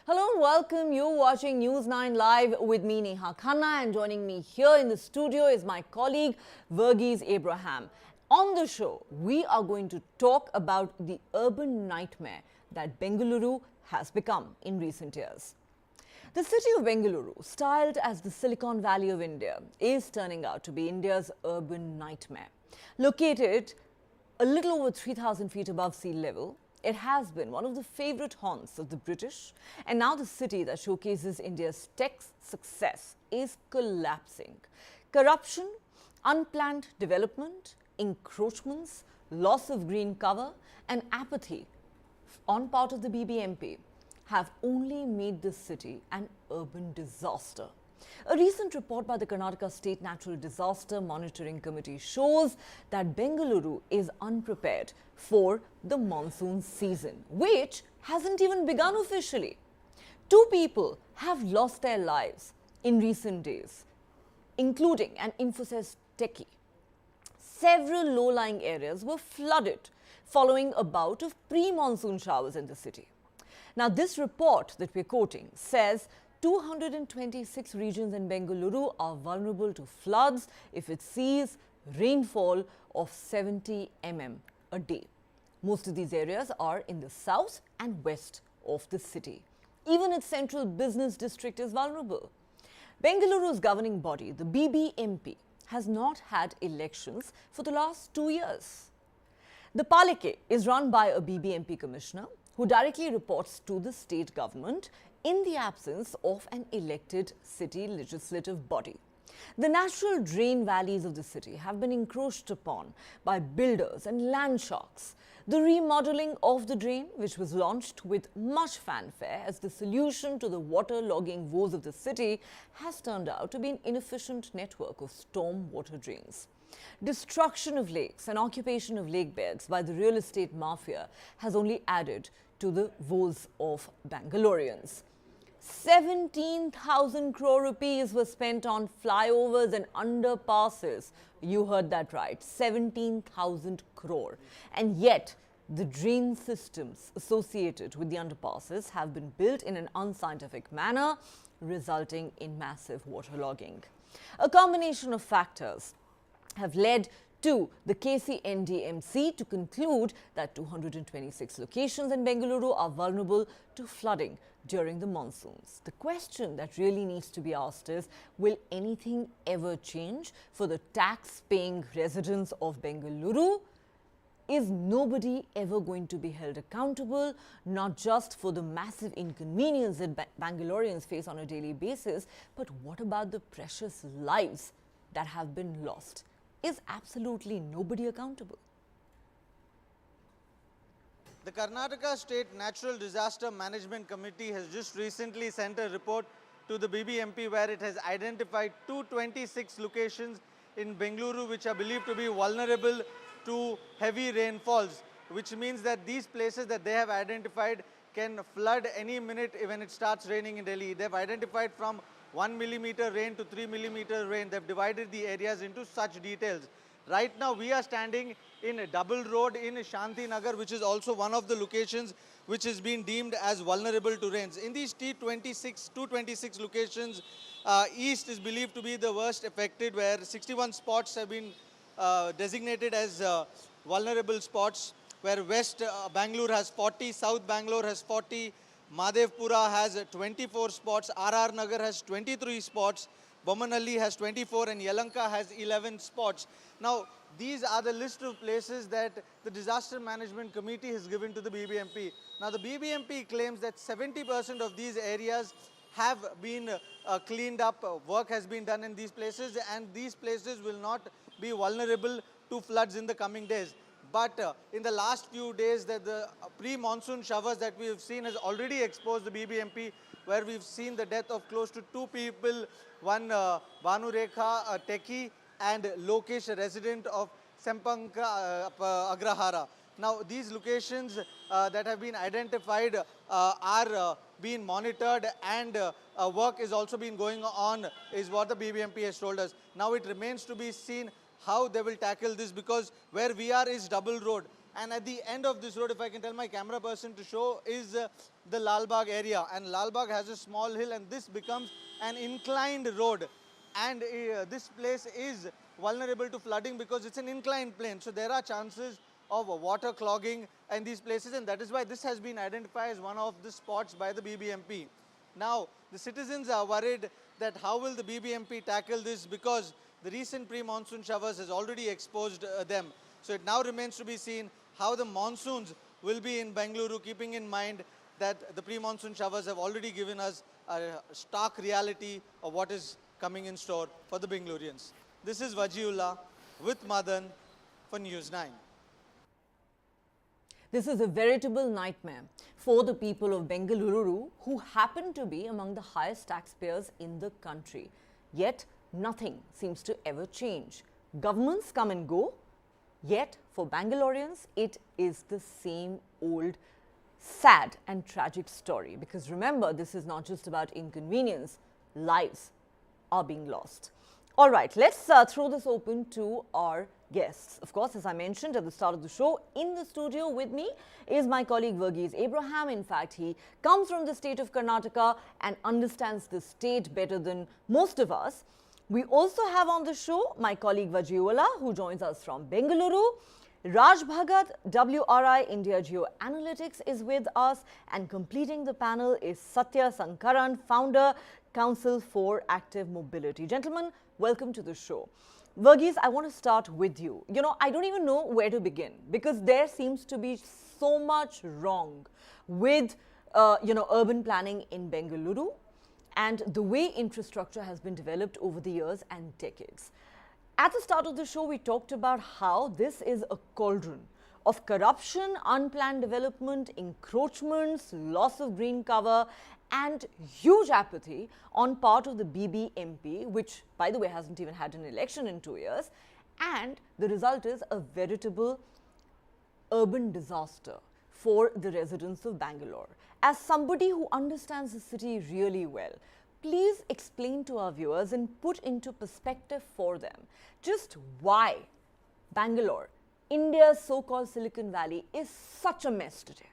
Hello, welcome. You're watching News9 Live with me, Neha Khanna, and joining me here in the studio is my colleague, Verghese Abraham. On the show, we are going to talk about the urban nightmare that Bengaluru has become in recent years. The city of Bengaluru, styled as the Silicon Valley of India, is turning out to be India's urban nightmare. Located a little over 3,000 feet above sea level, it has been one of the favorite haunts of the British, and now the city that showcases India's tech success is collapsing. Corruption, unplanned development, encroachments, loss of green cover, and apathy on part of the BBMP have only made this city an urban disaster. A recent report by the Karnataka State Natural Disaster Monitoring Committee shows that Bengaluru is unprepared for the monsoon season, which hasn't even begun officially. 2 people have lost their lives in recent days, including an Infosys techie. Several low-lying areas were flooded following a bout of pre-monsoon showers in the city. Now, this report that we're quoting says 226 regions in Bengaluru are vulnerable to floods if it sees rainfall of 70 mm a day. Most of these areas are in the south and west of the city. Even its central business district is vulnerable. Bengaluru's governing body, the BBMP, has not had elections for the last 2 years. The Palike is run by a BBMP commissioner who directly reports to the state government in the absence of an elected city legislative body. The natural drain valleys of the city have been encroached upon by builders and land sharks. The remodeling of the drain, which was launched with much fanfare as the solution to the water-logging woes of the city, has turned out to be an inefficient network of storm water drains. Destruction of lakes and occupation of lake beds by the real estate mafia has only added to the woes of Bangaloreans. 17,000 crore rupees were spent on flyovers and underpasses. You heard that right, 17,000 crore. And yet, the drain systems associated with the underpasses have been built in an unscientific manner, resulting in massive waterlogging. A combination of factors have led to the KCNDMC to conclude that 226 locations in Bengaluru are vulnerable to flooding during the monsoons. The question that really needs to be asked is, will anything ever change for the tax-paying residents of Bengaluru? Is nobody ever going to be held accountable, not just for the massive inconvenience that Bangaloreans face on a daily basis, but what about the precious lives that have been lost? Is absolutely nobody accountable? The Karnataka State Natural Disaster Management Committee has just recently sent a report to the BBMP where it has identified 226 locations in Bengaluru which are believed to be vulnerable to heavy rainfalls, which means that these places that they have identified can flood any minute when it starts raining in Delhi. They've identified from 1 millimeter rain to 3 millimeter rain. They've divided the areas into such details. Right now, we are standing in a double road in Shanti Nagar, which is also one of the locations which has been deemed as vulnerable to rains. In these 226 locations, east is believed to be the worst affected, where 61 spots have been designated as vulnerable spots, where west Bangalore has 40, south Bangalore has 40, Madhevpura has 24 spots, RR Nagar has 23 spots, Bomanalli has 24 and Yelanka has 11 spots. Now, these are the list of places that the Disaster Management Committee has given to the BBMP. Now, the BBMP claims that 70% of these areas have been cleaned up, work has been done in these places, and these places will not be vulnerable to floods in the coming days. But in the last few days, that the pre-monsoon showers that we have seen has already exposed the BBMP, where we've seen the death of close to 2 people, one Bhanurekha, a techie, and Lokesh, a resident of Sempanka Agrahara. Now, these locations that have been identified are being monitored, and work is also been going on, is what the BBMP has told us. Now, it remains to be seen how they will tackle this, because where we are is double road. And at the end of this road, if I can tell my camera person to show, is the Lal Bagh area. And Lal Bagh has a small hill, and this becomes an inclined road. And this place is vulnerable to flooding because it's an inclined plane. So there are chances of water clogging in these places, and that is why this has been identified as one of the spots by the BBMP. Now, the citizens are worried that how will the BBMP tackle this, because the recent pre-monsoon showers has already exposed them. So it now remains to be seen how the monsoons will be in Bengaluru, keeping in mind that the pre-monsoon showers have already given us a stark reality of what is coming in store for the Bengalurians. This is Wajiullah with Madan for News 9. This is a veritable nightmare for the people of Bengaluru, who happen to be among the highest taxpayers in the country. Yet, nothing seems to ever change. Governments come and go, yet for Bangaloreans, it is the same old sad and tragic story. Because remember, this is not just about inconvenience, lives are being lost. All right, let's throw this open to our guests. Of course, as I mentioned at the start of the show, in the studio with me is my colleague Verghese Abraham. In fact, he comes from the state of Karnataka and understands the state better than most of us. We also have on the show my colleague Wajiullah, who joins us from Bengaluru. Raj Bhagat, WRI India Geo Analytics, is with us, and completing the panel is Satya Sankaran, founder, Council for Active Mobility. Gentlemen, welcome to the show. Verghese, I want to start with you. You know, I don't even know where to begin, because there seems to be so much wrong with, urban planning in Bengaluru and the way infrastructure has been developed over the years and decades. At the start of the show, we talked about how this is a cauldron of corruption, unplanned development, encroachments, loss of green cover, and huge apathy on part of the BBMP, which, by the way, hasn't even had an election in 2 years. And the result is a veritable urban disaster for the residents of Bangalore. As somebody who understands the city really well, please explain to our viewers and put into perspective for them just why Bangalore, India's so-called Silicon Valley, is such a mess today.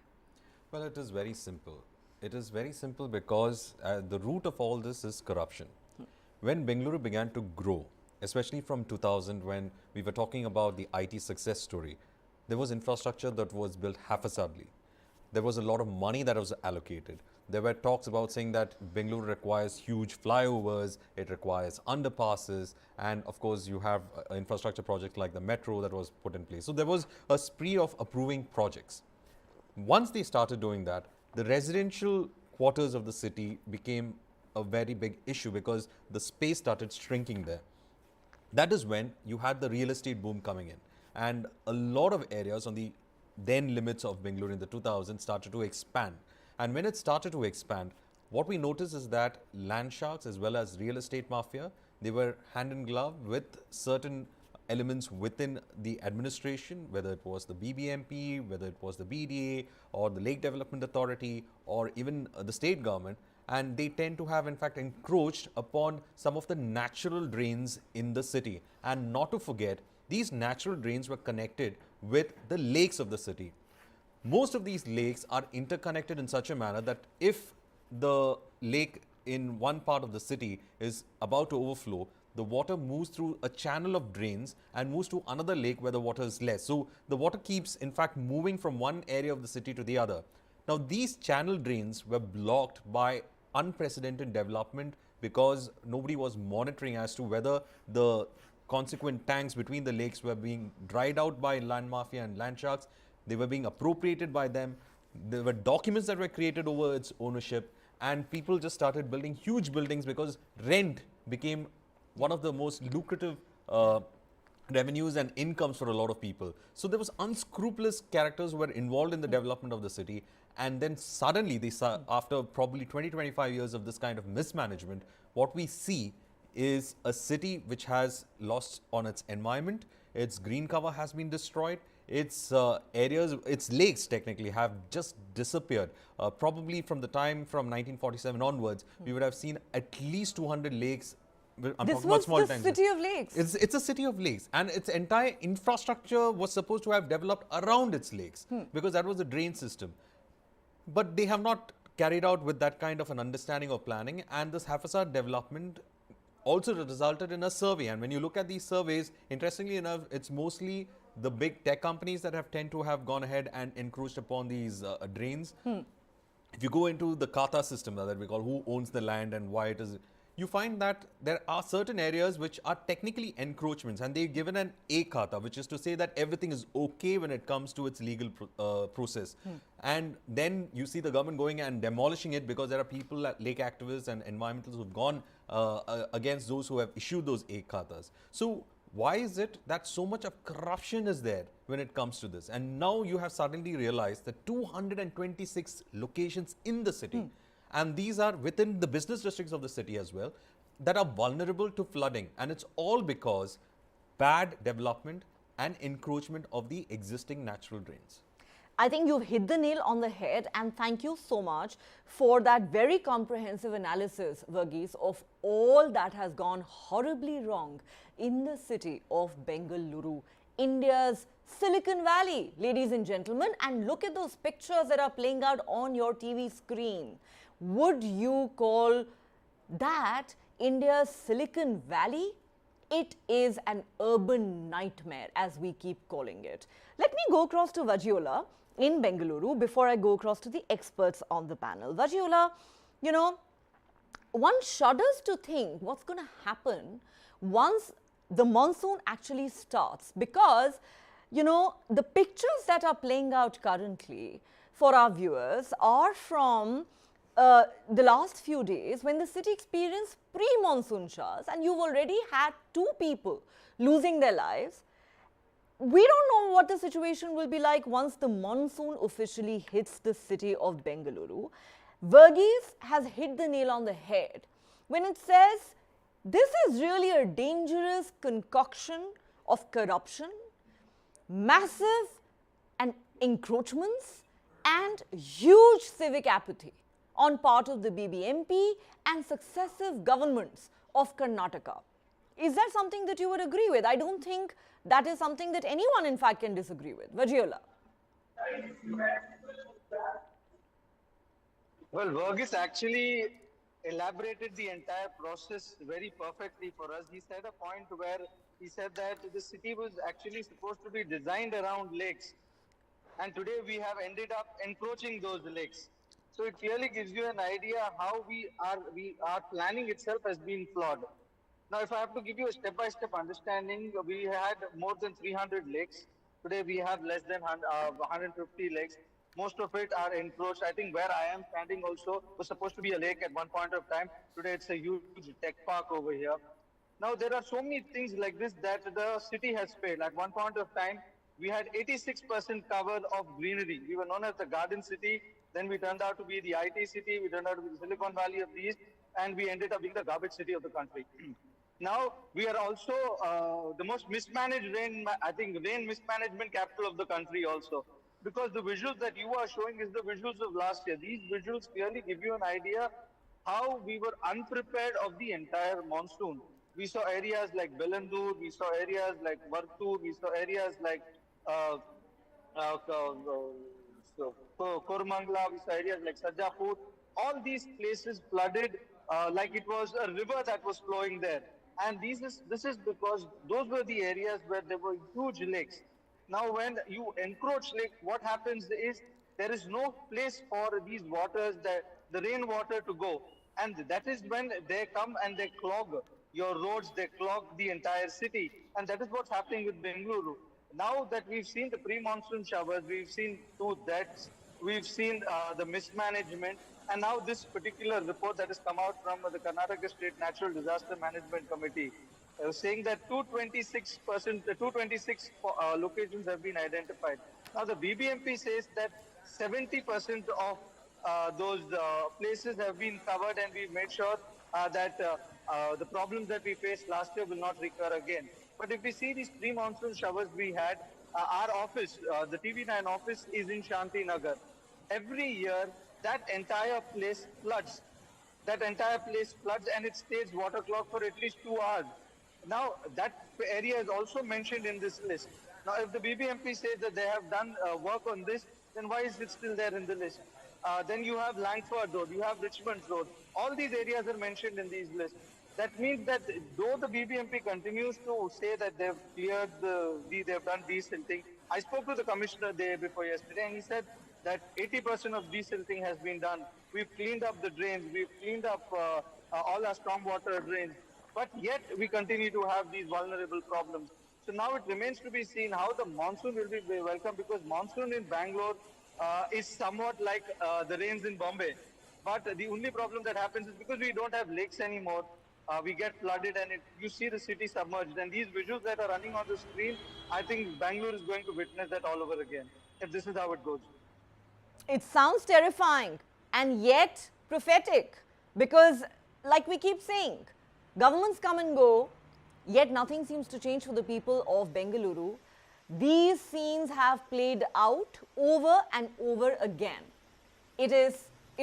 Well, it is very simple. It is very simple because the root of all this is corruption. When Bengaluru began to grow, especially from 2000, when we were talking about the IT success story, there was infrastructure that was built haphazardly. There was a lot of money that was allocated. There were talks about saying that Bengaluru requires huge flyovers, it requires underpasses, and of course you have infrastructure projects like the metro that was put in place. So there was a spree of approving projects. Once they started doing that, the residential quarters of the city became a very big issue because the space started shrinking there. That is when you had the real estate boom coming in, and a lot of areas on the then limits of Bengaluru in the 2000s started to expand. And when it started to expand, what we noticed is that land sharks as well as real estate mafia, they were hand in glove with certain elements within the administration, whether it was the BBMP, whether it was the BDA or the Lake Development Authority or even the state government, and they tend to have in fact encroached upon some of the natural drains in the city. And not to forget, these natural drains were connected with the lakes of the city. Most of these lakes are interconnected in such a manner that if the lake in one part of the city is about to overflow, the water moves through a channel of drains and moves to another lake where the water is less. So the water keeps in fact moving from one area of the city to the other. Now these channel drains were blocked by unprecedented development because nobody was monitoring as to whether the consequent tanks between the lakes were being dried out by land mafia and land sharks. They were being appropriated by them. There were documents that were created over its ownership, and people just started building huge buildings because rent became one of the most lucrative revenues and incomes for a lot of people. So there was unscrupulous characters who were involved in the development of the city, and then suddenly they saw, after probably 20-25 years of this kind of mismanagement, what we see is a city which has lost on its environment, its green cover has been destroyed, its areas, its lakes technically have just disappeared. Probably from the time from 1947 onwards, we would have seen at least 200 lakes I'm This talking about was small the towns. city of lakes. It's a city of lakes, and its entire infrastructure was supposed to have developed around its lakes because that was the drain system. But they have not carried out with that kind of an understanding of planning, and this haphazard development also resulted in a survey. And when you look at these surveys, interestingly enough, it's mostly the big tech companies that have tend to have gone ahead and encroached upon these drains. If you go into the kata system that we call, who owns the land and why it is, you find that there are certain areas which are technically encroachments, and they've given an A kata, which is to say that everything is okay when it comes to its legal process. And then you see the government going and demolishing it because there are people, lake activists and environmentalists who've gone against those who have issued those A katas. So why is it that so much of corruption is there when it comes to this? And now you have suddenly realized that 226 locations in the city, and these are within the business districts of the city as well, that are vulnerable to flooding. And it's all because bad development and encroachment of the existing natural drains. I think you've hit the nail on the head, and thank you so much for that very comprehensive analysis, Verghese, of all that has gone horribly wrong in the city of Bengaluru, India's Silicon Valley, ladies and gentlemen. And look at those pictures that are playing out on your TV screen. Would you call that India's Silicon Valley? It is an urban nightmare, as we keep calling it. Let me go across to Vajiola in Bengaluru before I go across to the experts on the panel. Vajiola, you know, one shudders to think what's going to happen once the monsoon actually starts, because, you know, the pictures that are playing out currently for our viewers are from the last few days when the city experienced pre-monsoon showers, and you've already had 2 people losing their lives. We don't know what the situation will be like once the monsoon officially hits the city of Bengaluru. Verghese has hit the nail on the head when it says this is really a dangerous concoction of corruption, massive and encroachments, and huge civic apathy on part of the BBMP and successive governments of Karnataka. Is that something that you would agree with? I don't think that is something that anyone, in fact, can disagree with. Vajiola. Well, Verghese actually elaborated the entire process very perfectly for us. He said a point where he said that the city was actually supposed to be designed around lakes, and today we have ended up encroaching those lakes. So it clearly gives you an idea how our planning itself has been flawed. Now, if I have to give you a step-by-step understanding, we had more than 300 lakes. Today, we have less than 150 lakes. Most of it are encroached. I think where I am standing also was supposed to be a lake at one point of time. Today, it's a huge tech park over here. Now, there are so many things like this that the city has failed. At one point of time, we had 86% cover of greenery. We were known as the garden city. Then we turned out to be the IT city. We turned out to be the Silicon Valley of the East. And we ended up being the garbage city of the country. Now, we are also the most mismanaged rain mismanagement capital of the country also. Because the visuals that you are showing is the visuals of last year. These visuals clearly give you an idea how we were unprepared of the entire monsoon. We saw areas like Belandur, we saw areas like Vartur, we saw areas like Kormangla, we saw areas like Sajapur. All these places flooded like it was a river that was flowing there. And this is because those were the areas where there were huge lakes. Now, when you encroach lake, what happens is there is no place for these waters, the rainwater to go. And that is when they come and they clog your roads, they clog the entire city. And that is what's happening with Bengaluru. Now that we've seen the pre-monsoon showers, we've seen 2 deaths, we've seen the mismanagement, and now this particular report that has come out from the Karnataka State Natural Disaster Management Committee saying that 226 locations have been identified. Now the BBMP says that 70% of those places have been covered, and we've made sure that the problems that we faced last year will not recur again. But if we see these pre-monsoon showers we had, our office, the TV9 office is in Shanti Nagar. Every year, that entire place floods. that entire place floods and it stays waterlogged for at least 2 hours. Now, that area is also mentioned in this list. Now, if the BBMP says that they have done work on this, then why is it still there in the list? Then you have Langford Road, you have Richmond Road. All these areas are mentioned in these lists. That means that though the BBMP continues to say that they've cleared they've done desilting. I spoke to the commissioner day before yesterday, and he said that 80% of desilting has been done. We've cleaned up the drains, we've cleaned up all our stormwater drains, but yet we continue to have these vulnerable problems. So now it remains to be seen how the monsoon will be welcome, because monsoon in Bangalore is somewhat like the rains in Bombay. But the only problem that happens is because we don't have lakes anymore, we get flooded and you see the city submerged. And these visuals that are running on the screen, I think Bangalore is going to witness that all over again, if this is how it goes. It sounds terrifying and yet prophetic, because like we keep saying, governments come and go, yet nothing seems to change for the people of Bengaluru. These scenes have played out over and over again. It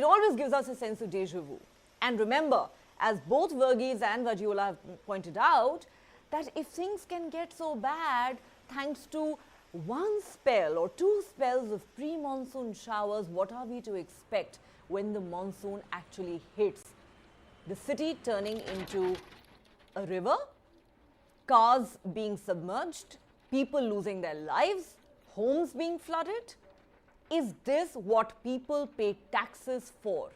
always gives us a sense of deja vu. And remember, as both Verghese and Vajiola have pointed out, that if things can get so bad thanks to one spell or two spells of pre-monsoon showers, what are we to expect when the monsoon actually hits? The city turning into a river, cars being submerged, people losing their lives, homes being flooded? Is this what people pay taxes for?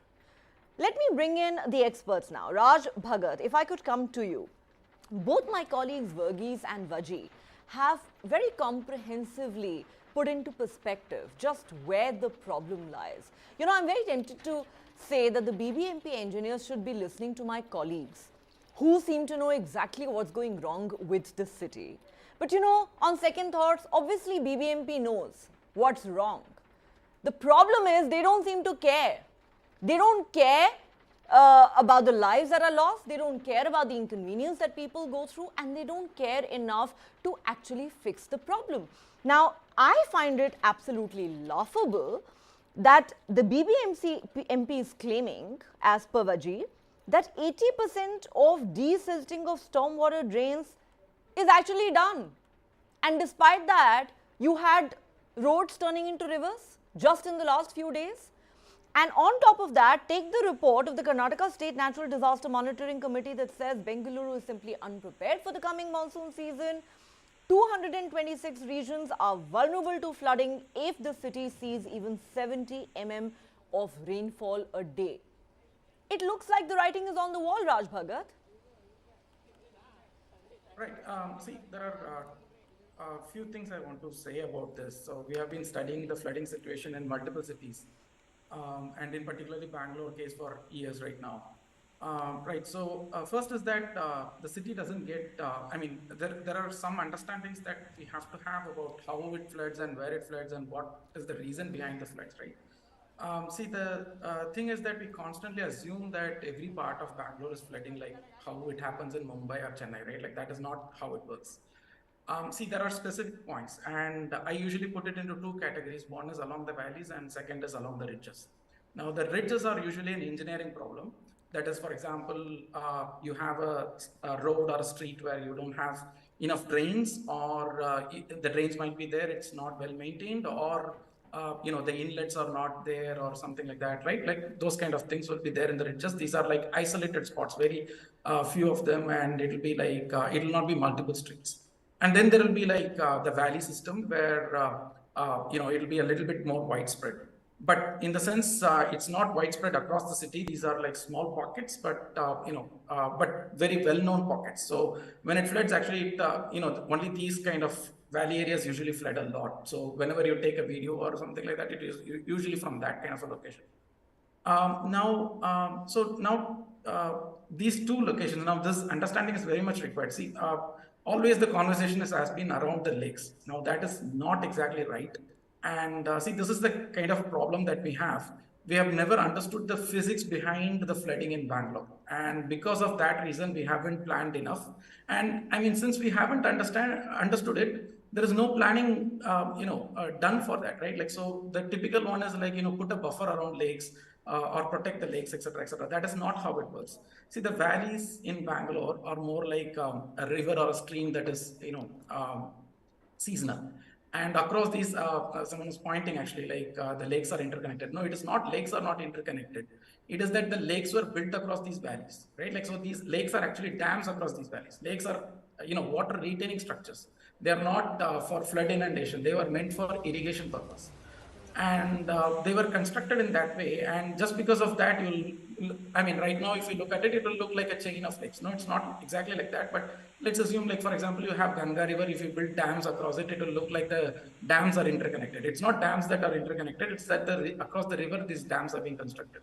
Let me bring in the experts now. Raj Bhagat, if I could come to you. Both my colleagues Verghese and Vaji have very comprehensively put into perspective just where the problem lies. You know, I'm very tempted to say that the BBMP engineers should be listening to my colleagues who seem to know exactly what's going wrong with the city. But you know, on second thoughts, obviously BBMP knows what's wrong. The problem is they don't seem to care. They don't care about the lives that are lost, they don't care about the inconvenience that people go through, and they don't care enough to actually fix the problem. Now, I find it absolutely laughable that the BBMC MP is claiming, as per Vaji, that 80% of desilting of stormwater drains is actually done. And despite that, you had roads turning into rivers just in the last few days. And on top of that, take the report of the Karnataka State Natural Disaster Monitoring Committee that says Bengaluru is simply unprepared for the coming monsoon season. 226 regions are vulnerable to flooding if the city sees even 70 mm of rainfall a day. It looks like the writing is on the wall, Raj Bhagat. Right. See, there are a few things I want to say about this. So we have been studying the flooding situation in multiple cities. And in particularly Bangalore case for years right now. Right, so first is that the city doesn't get, there are some understandings that we have to have about how it floods and where it floods and what is the reason behind the floods, right? See, the thing is that we constantly assume that every part of Bangalore is flooding like how it happens in Mumbai or Chennai, right? Like that is not how it works. See, there are specific points, and I usually put it into two categories. One is along the valleys, and second is along the ridges. Now, the ridges are usually an engineering problem. That is, for example, you have a road or a street where you don't have enough drains, or the drains might be there, it's not well maintained, or the inlets are not there, or something like that, right? Like those kind of things will be there in the ridges. These are like isolated spots, very few of them, and it'll be like it will not be multiple streets. And then there will be like the valley system where, it'll be a little bit more widespread. But in the sense, it's not widespread across the city. These are like small pockets, but, but very well-known pockets. So when it floods, actually, only these kind of valley areas usually flood a lot. So whenever you take a video or something like that, it is usually from that kind of a location. These two locations, now this understanding is very much required. See, always the conversation has been around the lakes. Now that is not exactly right. And see, this is the kind of problem that we have. We have never understood the physics behind the flooding in Bangalore. And because of that reason, we haven't planned enough. And I mean, since we haven't understood it, there is no planning, done for that, right? Like, so the typical one is like, put a buffer around lakes, or protect the lakes, etc., etc. That is not how it works. See, the valleys in Bangalore are more like a river or a stream that is, seasonal. And across these, someone is pointing actually like the lakes are interconnected. No, it is not. Lakes are not interconnected. It is that the lakes were built across these valleys, right? Like, so these lakes are actually dams across these valleys. Lakes are, water retaining structures. They are not for flood inundation. They were meant for irrigation purpose. And they were constructed in that way. And just because of that, right now, if you look at it, it will look like a chain of lakes. No, it's not exactly like that. But let's assume, like, for example, you have Ganga River. If you build dams across it, it will look like the dams are interconnected. It's not dams that are interconnected. It's that across the river, these dams are being constructed.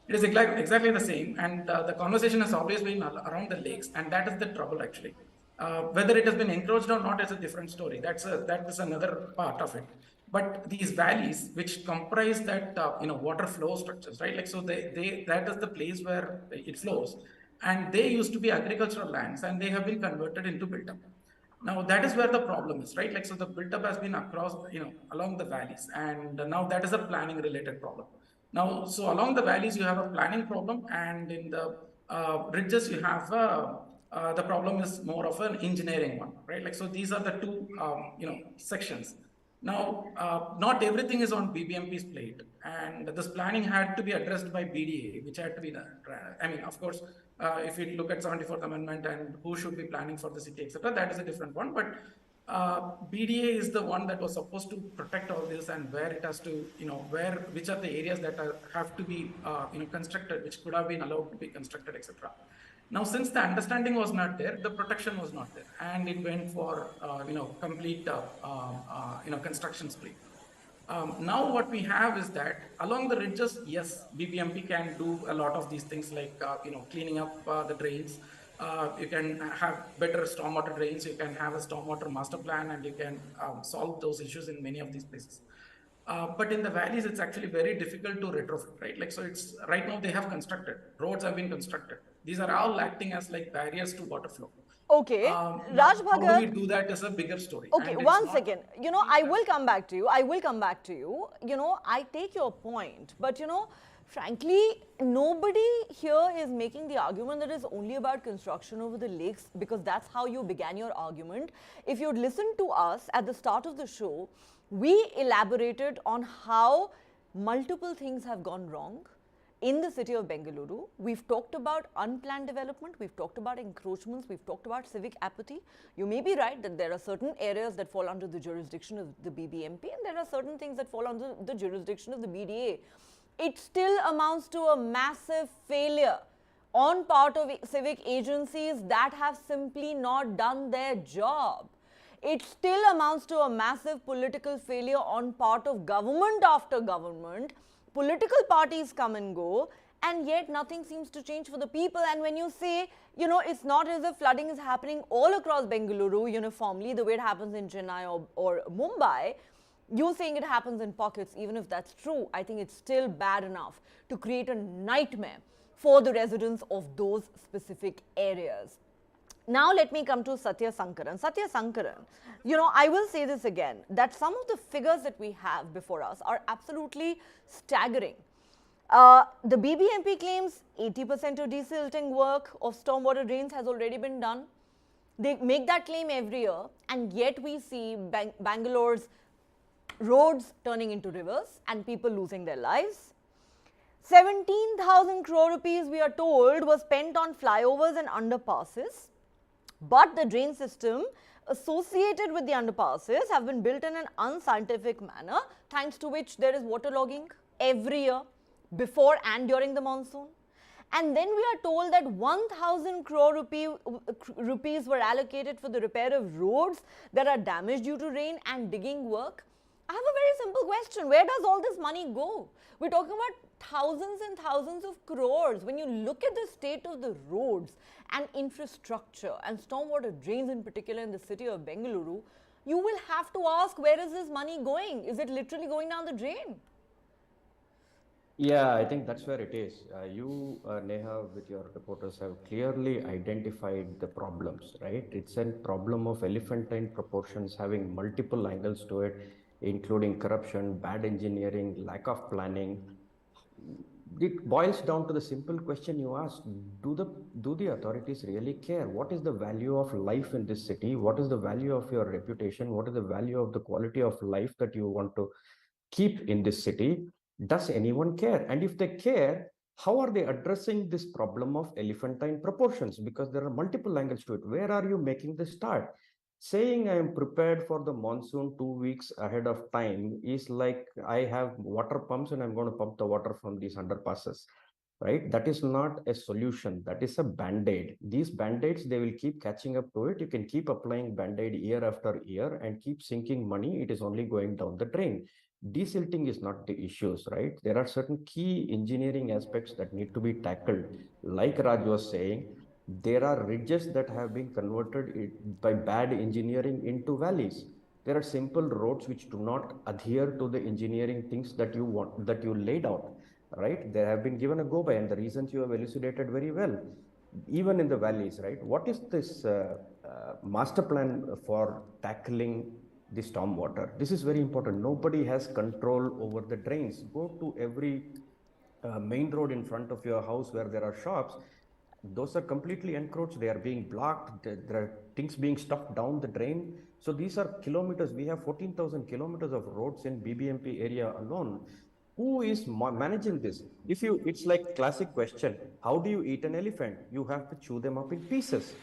It is exactly the same. And the conversation has always been around the lakes. And that is the trouble, actually. Whether it has been encroached or not is a different story. That is another part of it. But these valleys, which comprise that water flow structures, right? Like, so that is the place where it flows, and they used to be agricultural lands, and they have been converted into built-up. Now that is where the problem is, right? Like, so the built-up has been across, along the valleys, and now that is a planning-related problem. Now, so along the valleys you have a planning problem, and in the bridges you have the problem is more of an engineering one, right? Like, so these are the two sections. Now, not everything is on BBMP's plate, and this planning had to be addressed by BDA, which had to be done. I mean, of course, if we look at 74th Amendment and who should be planning for the city, etc., that is a different one. But BDA is the one that was supposed to protect all this, and where it has to, which are the areas that have to be, constructed, which could have been allowed to be constructed, etc. Now, since the understanding was not there, the protection was not there, and it went for complete construction spree. Now what we have is that along the ridges, yes, BBMP can do a lot of these things like cleaning up the drains. You can have better stormwater drains. You can have a stormwater master plan, and you can solve those issues in many of these places. But in the valleys, it's actually very difficult to retrofit, right? Like, so it's right now they have constructed, roads have been constructed. These are all acting as like barriers to water flow. Okay, Raj How do we Bhagat. do that is a bigger story. Okay, one second. I will come back to you. I will come back to you. I take your point, but frankly, nobody here is making the argument that it's only about construction over the lakes, because that's how you began your argument. If you'd listened to us at the start of the show, we elaborated on how multiple things have gone wrong in the city of Bengaluru. We've talked about unplanned development, we've talked about encroachments, we've talked about civic apathy. You may be right that there are certain areas that fall under the jurisdiction of the BBMP, and there are certain things that fall under the jurisdiction of the BDA. It still amounts to a massive failure on part of civic agencies that have simply not done their job. It still amounts to a massive political failure on part of government after government. Political parties come and go, and yet nothing seems to change for the people. And when you say, it's not as if flooding is happening all across Bengaluru uniformly, the way it happens in Chennai or Mumbai, you're saying it happens in pockets. Even if that's true, I think it's still bad enough to create a nightmare for the residents of those specific areas. Now let me come to Satya Sankaran. Satya Sankaran, I will say this again, that some of the figures that we have before us are absolutely staggering. The BBMP claims 80% of desilting work of stormwater drains has already been done. They make that claim every year, and yet we see Bangalore's roads turning into rivers and people losing their lives. 17,000 crore rupees, we are told, was spent on flyovers and underpasses. But the drain system associated with the underpasses have been built in an unscientific manner, thanks to which there is waterlogging every year before and during the monsoon. And then we are told that 1,000 crore rupees were allocated for the repair of roads that are damaged due to rain and digging work. I have a very simple question. Where does all this money go? We're talking about thousands and thousands of crores. When you look at the state of the roads and infrastructure and stormwater drains in particular in the city of Bengaluru, you will have to ask, where is this money going? Is it literally going down the drain? Yeah, I think that's where it is. You, Neha, with your reporters have clearly identified the problems, right? It's a problem of elephantine proportions, having multiple angles to it, including corruption, bad engineering, lack of planning. it boils down to the simple question you asked: do the authorities really care? What is the value of life in this city? What is the value of your reputation? What is the value of the quality of life that you want to keep in this city? Does anyone care? And if they care, how are they addressing this problem of elephantine proportions? Because there are multiple angles to it. Where are you making the start? Saying I am prepared for the monsoon 2 weeks ahead of time is like I have water pumps and I'm going to pump the water from these underpasses, right? That is not a solution. That is a band-aid. These band-aids, they will keep catching up to it. You can keep applying band-aid year after year and keep sinking money. It is only going down the drain. Desilting is not the issues, right? There are certain key engineering aspects that need to be tackled. Like Raj was saying, there are ridges that have been converted by bad engineering into valleys. There are simple roads which do not adhere to the engineering things that you want, that you laid out, right? They have been given a go by, and the reasons you have elucidated very well. Even in the valleys, right? What is this master plan for tackling the storm water? This is very important. Nobody has control over the drains. Go to every main road in front of your house where there are shops. Those are completely encroached. They are being blocked. There are things being stuffed down the drain. So these are kilometers. We have 14,000 kilometers of roads in BBMP area alone. Who is managing this? It's like classic question: how do you eat an elephant? You have to chew them up in pieces.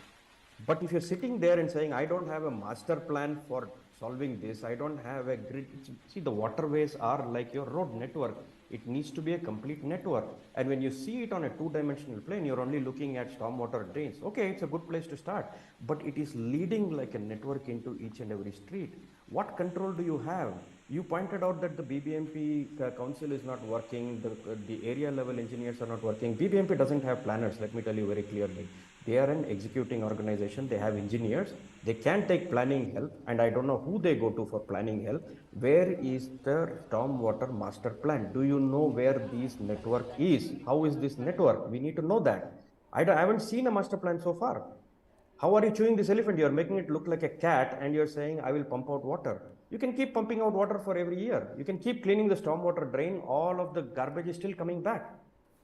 But if you're sitting there and saying, I don't have a master plan for solving this, I don't have a grid. See, the waterways are like your road network. It needs to be a complete network. And when you see it on a two-dimensional plane, you're only looking at stormwater drains. Okay, it's a good place to start, but it is leading like a network into each and every street. What control do you have? You pointed out that the BBMP council is not working, the area level engineers are not working. BBMP doesn't have planners, let me tell you very clearly. They are an executing organization, they have engineers, they can take planning help, and I don't know who they go to for planning help. Where is the stormwater master plan? Do you know where this network is? How is this network? We need to know that. I haven't seen a master plan so far. How are you chewing this elephant? You're making it look like a cat and you're saying, I will pump out water. You can keep pumping out water for every year. You can keep cleaning the stormwater drain. All of the garbage is still coming back.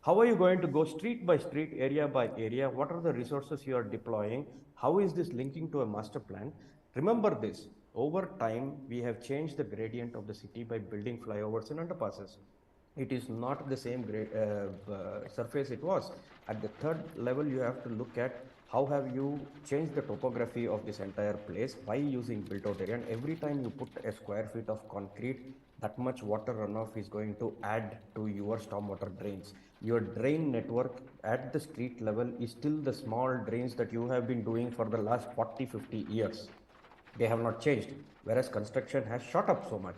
How are you going to go street by street, area by area? What are the resources you are deploying? How is this linking to a master plan? Remember this, over time, we have changed the gradient of the city by building flyovers and underpasses. It is not the same surface it was. At the third level, you have to look at how have you changed the topography of this entire place by using built out area. And every time you put a square feet of concrete, that much water runoff is going to add to your stormwater drains. Your drain network at the street level is still the small drains that you have been doing for the last 40, 50 years. They have not changed, whereas construction has shot up so much.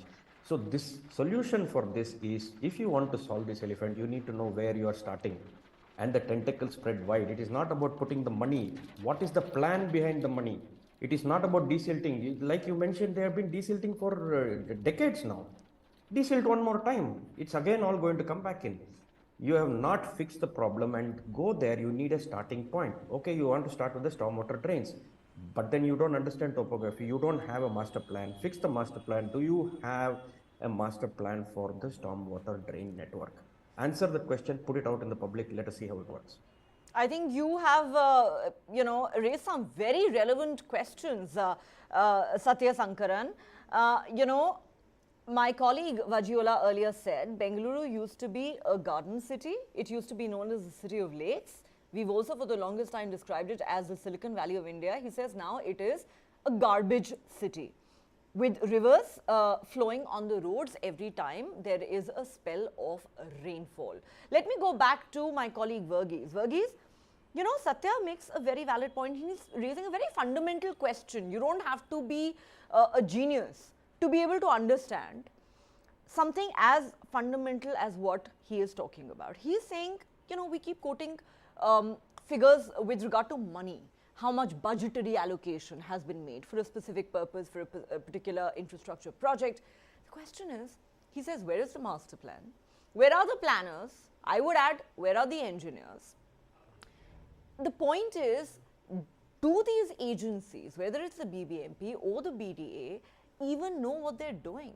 So this solution for this is, if you want to solve this elephant, you need to know where you are starting. And the tentacles spread wide. It is not about putting the money. What is the plan behind the money? It is not about desilting. Like you mentioned, they have been desilting for decades now. Desilt one more time. It's again all going to come back in. You have not fixed the problem, and go there, you need a starting point. Okay, you want to start with the stormwater drains, but then you don't understand topography. You don't have a master plan. Fix the master plan. Do you have a master plan for the stormwater drain network? Answer the question, put it out in the public, let us see how it works. I think you have, raised some very relevant questions, Satya Sankaran. My colleague Vajiola earlier said Bengaluru used to be a garden city. It used to be known as the city of lakes. We've also for the longest time described it as the Silicon Valley of India. He says now it is a garbage city with rivers flowing on the roads every time there is a spell of rainfall. Let me go back to my colleague Verghese. Verghese, Satya makes a very valid point. He's raising a very fundamental question. You don't have to be a genius to be able to understand something as fundamental as what he is talking about. He is saying, we keep quoting figures with regard to money, how much budgetary allocation has been made for a specific purpose, for a particular infrastructure project. The question is, he says, where is the master plan? Where are the planners? I would add, where are the engineers? The point is, do these agencies, whether it's the BBMP or the BDA, even know what they're doing?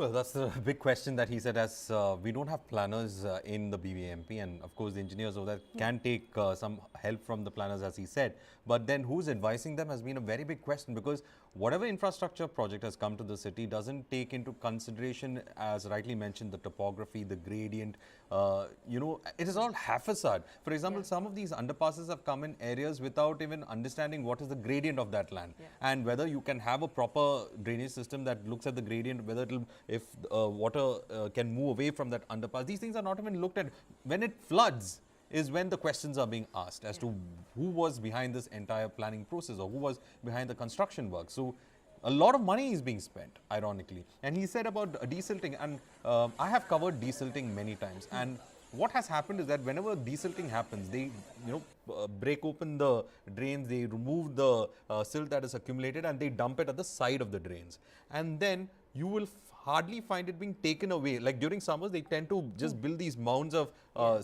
Well, that's the big question that he said, as we don't have planners in the BBMP, and of course the engineers over there can take some help from the planners, as he said. But then who's advising them has been a very big question, because whatever infrastructure project has come to the city doesn't take into consideration, as rightly mentioned, the topography, the gradient. It is all haphazard. For example, some of these underpasses have come in areas without even understanding what is the gradient of that land, and whether you can have a proper drainage system that looks at the gradient, whether it'll, if water can move away from that underpass. These things are not even looked at. When it floods is when the questions are being asked as to who was behind this entire planning process, or who was behind the construction work. So a lot of money is being spent, ironically. And he said about desilting, and I have covered desilting many times. And what has happened is that whenever desilting happens, they break open the drains, they remove the silt that is accumulated, and they dump it at the side of the drains. And then you will hardly find it being taken away. Like during summers, they tend to just build these mounds of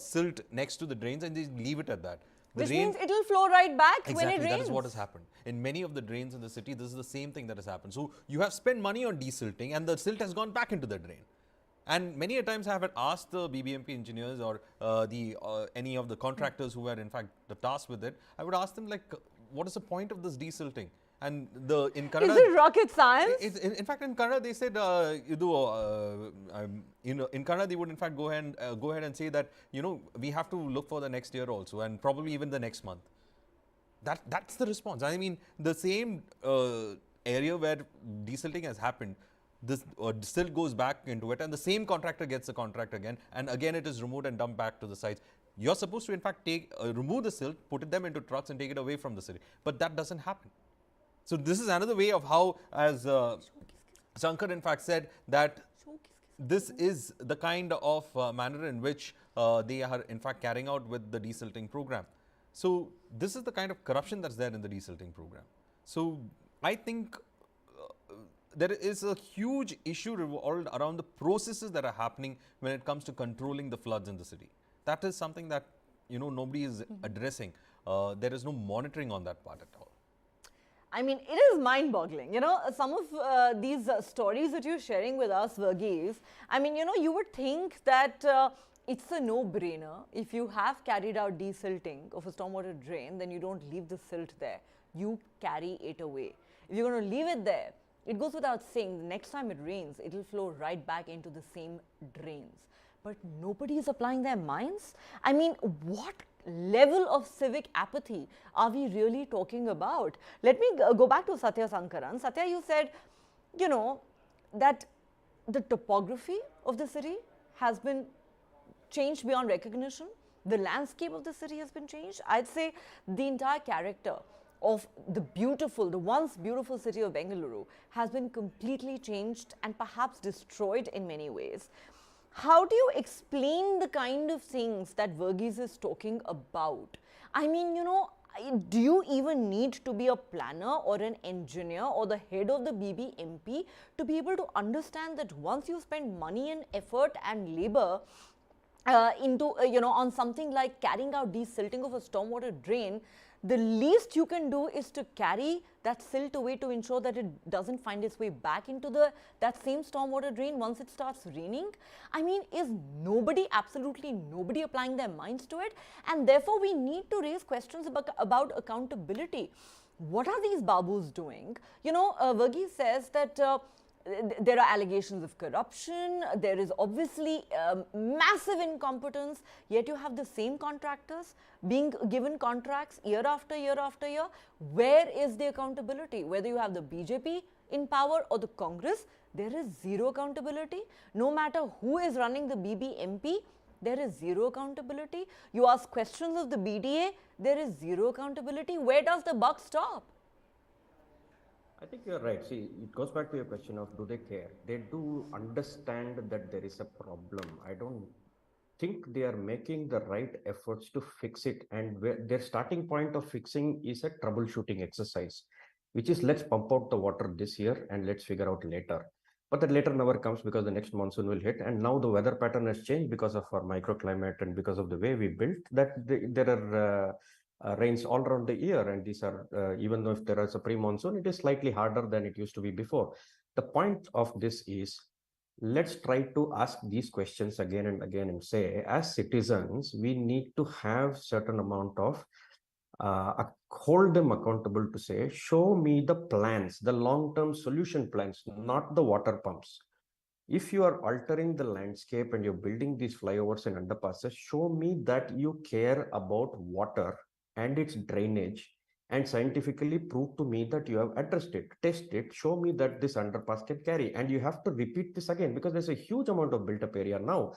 silt next to the drains, and they leave it at that. Which means it will flow right back exactly, when it rains. that is what has happened. In many of the drains in the city, this is the same thing that has happened. So you have spent money on desilting, and the silt has gone back into the drain. And many a times I have asked the BBMP engineers or any of the contractors who were in fact the tasked with it, I would ask them, like, what is the point of this desilting? And in Kannada, is it rocket science? In fact, in Kannada they said, in Kannada they would in fact go ahead and say that we have to look for the next year also, and probably even the next month. That's the response. I mean, the same area where desilting has happened, this silt goes back into it, and the same contractor gets the contract again, and again it is removed and dumped back to the sites. You're supposed to in fact remove the silt, put them into trucks and take it away from the city, but that doesn't happen. So this is another way of how, as Shankar in fact said, that this is the kind of manner in which they are in fact carrying out with the desilting program. So this is the kind of corruption that's there in the desilting program. So I think there is a huge issue revolved around the processes that are happening when it comes to controlling the floods in the city. That is something that nobody is addressing. There is no monitoring on that part at all. I mean, it is mind-boggling. Some of these stories that you're sharing with us, Verghese, I mean, you would think that it's a no-brainer. If you have carried out desilting of a stormwater drain, then you don't leave the silt there. You carry it away. If you're going to leave it there, it goes without saying, the next time it rains, it will flow right back into the same drains. But nobody is applying their minds. I mean, what level of civic apathy are we really talking about? Let me go back to Satya Sankaran. Satya, you said, that the topography of the city has been changed beyond recognition. The landscape of the city has been changed. I'd say the entire character of the once beautiful city of Bengaluru has been completely changed and perhaps destroyed in many ways. How do you explain the kind of things that Verghese is talking about? I mean, do you even need to be a planner or an engineer or the head of the BBMP to be able to understand that once you spend money and effort and labor on something like carrying out desilting of a stormwater drain, the least you can do is to carry that silt away to ensure that it doesn't find its way back into that same stormwater drain once it starts raining. I mean, is absolutely nobody applying their minds to it? And therefore, we need to raise questions about accountability. What are these babus doing? Verghese says that there are allegations of corruption, there is obviously massive incompetence, yet you have the same contractors being given contracts year after year after year. Where is the accountability? Whether you have the BJP in power or the Congress, there is zero accountability. No matter who is running the BBMP, there is zero accountability. You ask questions of the BDA, there is zero accountability. Where does the buck stop? I think you're right. See, it goes back to your question of, do they care? They do understand that there is a problem. I don't think they are making the right efforts to fix it. And their starting point of fixing is a troubleshooting exercise, which is, let's pump out the water this year and let's figure out later. But that later never comes because the next monsoon will hit. And now the weather pattern has changed because of our microclimate and because of the way we built, that there are rains all around the year, and these are even though if there is a pre-monsoon, it is slightly harder than it used to be before. The point of this is, let's try to ask these questions again and again and say, as citizens, we need to have certain amount of hold them accountable to say, show me the plans, the long-term solution plans, not the water pumps. If you are altering the landscape and you're building these flyovers and underpasses, show me that you care about water and its drainage and scientifically prove to me that you have addressed it, test it, show me that this underpass can carry. And you have to repeat this again because there's a huge amount of built up area now.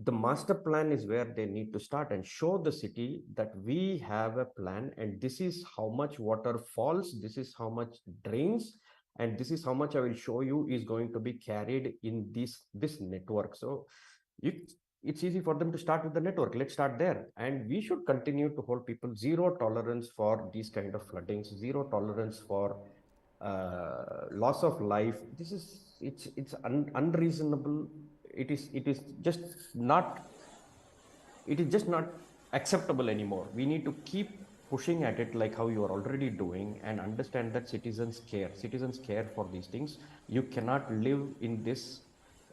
The master plan is where they need to start and show the city that we have a plan and this is how much water falls, this is how much drains, and this is how much I will show you is going to be carried in this network. So it's easy for them to start with the network. Let's start there, and we should continue to hold people zero tolerance for these kind of floodings, zero tolerance for loss of life. This is it's unreasonable. It is just not acceptable anymore. We need to keep pushing at it like how you are already doing and understand that citizens care for these things. You cannot live in this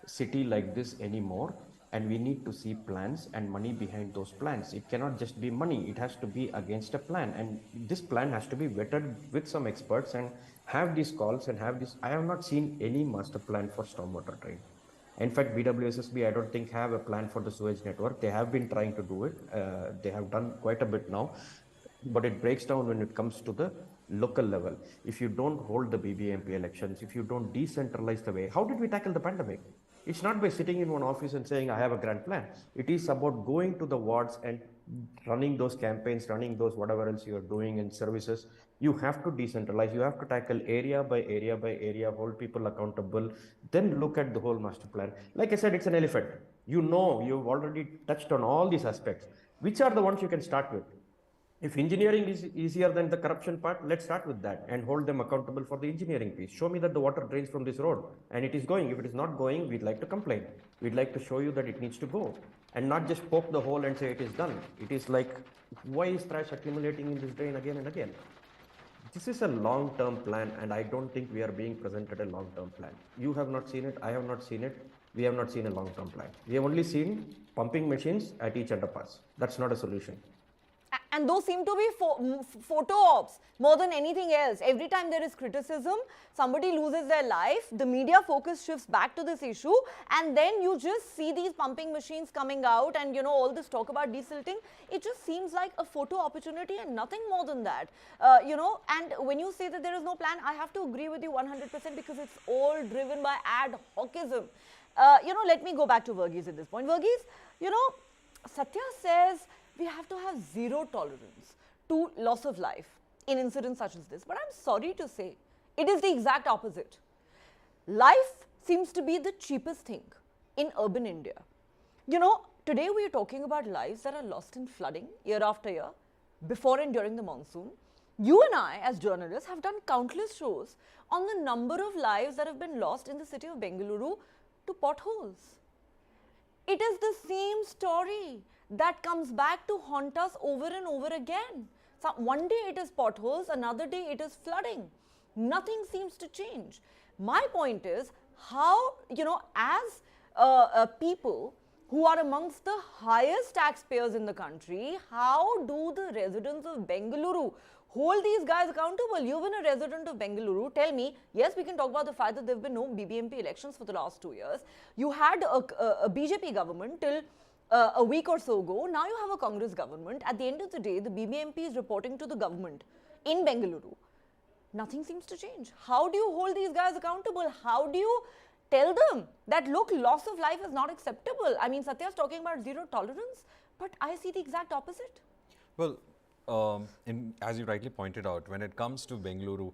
city like this anymore, and we need to see plans and money behind those plans. It cannot just be money, it has to be against a plan, and this plan has to be vetted with some experts and have these calls and have this. I have not seen any master plan for stormwater drain. In fact, BWSSB, I don't think have a plan for the sewage network. They have been trying to do it. They have done quite a bit now, but it breaks down when it comes to the local level. If you don't hold the BBMP elections, if you don't decentralize the way, how did we tackle the pandemic? It's not by sitting in one office and saying, I have a grand plan. It is about going to the wards and running those campaigns, running those whatever else you are doing in services. You have to decentralize. You have to tackle area by area by area, hold people accountable, then look at the whole master plan. Like I said, it's an elephant. You know, you've already touched on all these aspects. Which are the ones you can start with? If engineering is easier than the corruption part, let's start with that and hold them accountable for the engineering piece. Show me that the water drains from this road and it is going. If it is not going, we'd like to complain. We'd like to show you that it needs to go and not just poke the hole and say it is done. It is like, why is trash accumulating in this drain again and again? This is a long-term plan, and I don't think we are being presented a long-term plan. You have not seen it, I have not seen it, we have not seen a long-term plan. We have only seen pumping machines at each underpass. That's not a solution. And those seem to be photo ops more than anything else. Every time there is criticism, somebody loses their life, the media focus shifts back to this issue, and then you just see these pumping machines coming out and, you know, all this talk about desilting. It just seems like a photo opportunity and nothing more than that. You know, and when you say that there is no plan, I have to agree with you 100% because it's all driven by ad hocism. You know, let me go back to Verghese at this point. Verghese, you know, Satya says we have to have zero tolerance to loss of life in incidents such as this. But I'm sorry to say, it is the exact opposite. Life seems to be the cheapest thing in urban India. You know, today we are talking about lives that are lost in flooding year after year, before and during the monsoon. You and I, as journalists, have done countless shows on the number of lives that have been lost in the city of Bengaluru to potholes. It is the same story that comes back to haunt us over and over again. So one day it is potholes, another day it is flooding. Nothing seems to change. My point is, how, you know, as people who are amongst the highest taxpayers in the country, how do the residents of Bengaluru hold these guys accountable? You've been a resident of Bengaluru. Tell me, yes, we can talk about the fact that there have been no BBMP elections for the last 2 years. You had a BJP government till a week or so ago. Now you have a Congress government. At the end of the day, the BBMP is reporting to the government in Bengaluru. Nothing seems to change. How do you hold these guys accountable? How do you tell them that, look, loss of life is not acceptable? I mean, Satya's talking about zero tolerance, but I see the exact opposite. Well, as you rightly pointed out, when it comes to Bengaluru,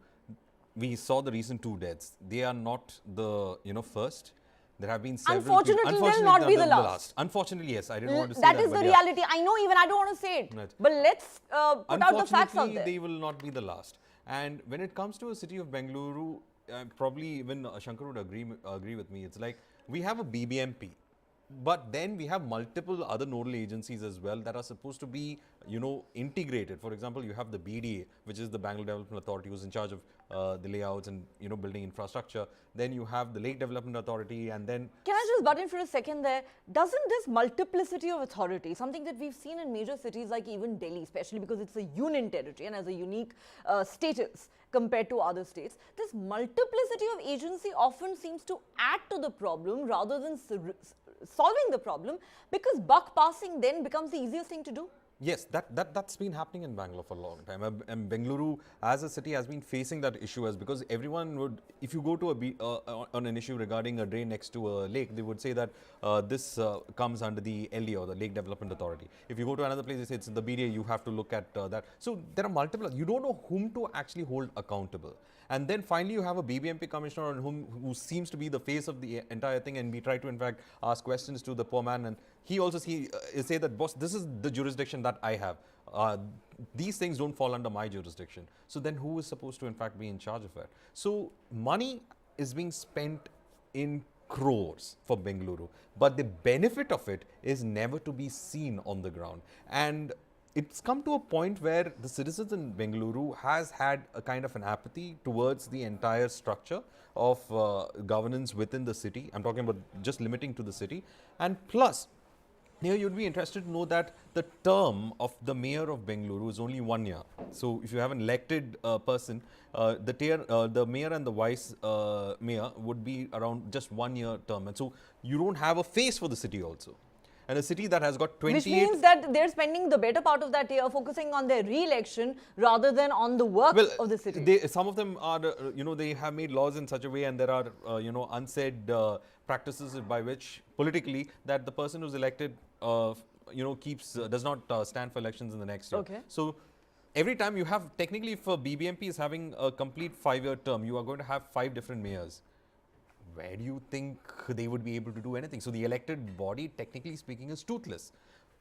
we saw the recent 2 deaths. They are not the first. There have been several. Unfortunately, they'll not be the last. Unfortunately, yes. I didn't want to say that. That is the reality. I know, even I don't want to say it. Right. But let's put out the facts out there. Unfortunately, they will not be the last. And when it comes to a city of Bengaluru, probably even Shankar would agree with me. It's like we have a BBMP. But then we have multiple other nodal agencies as well that are supposed to be, integrated. For example, you have the BDA, which is the Bangalore Development Authority, who's in charge of the layouts and, building infrastructure. Then you have the Lake Development Authority, and then... Can I just butt in for a second there? Doesn't this multiplicity of authority, something that we've seen in major cities like even Delhi, especially because it's a union territory and has a unique status compared to other states, this multiplicity of agency often seems to add to the problem rather than solving the problem, because buck passing then becomes the easiest thing to do? Yes, that's been happening in Bangalore for a long time. And Bengaluru as a city has been facing that issue, as because everyone would, if you go to on an issue regarding a drain next to a lake, they would say that this comes under the LDA, or the Lake Development Authority. If you go to another place, they say it's the BDA, you have to look at that. So there are multiple, you don't know whom to actually hold accountable. And then finally you have a BBMP commissioner who seems to be the face of the entire thing, and we try to in fact ask questions to the poor man, and he also say that, boss, this is the jurisdiction that I have. These things don't fall under my jurisdiction. So then who is supposed to in fact be in charge of it? So money is being spent in crores for Bengaluru, but the benefit of it is never to be seen on the ground. And it's come to a point where the citizens in Bengaluru has had a kind of an apathy towards the entire structure of governance within the city. I'm talking about just limiting to the city. And plus, here you'd be interested to know that the term of the mayor of Bengaluru is only 1 year. So if you have an elected person, the mayor and the vice mayor would be around just 1 year term. And so you don't have a face for the city also. And a city that has got 28... Which means that they're spending the better part of that year focusing on their re-election rather than on the work of the city. Some of them are, they have made laws in such a way, and there are, unsaid practices by which politically that the person who's elected, does not stand for elections in the next year. Okay. So every time you have, technically if a BBMP is having a complete 5-year term, you are going to have 5 different mayors. Where do you think they would be able to do anything? So the elected body, technically speaking, is toothless.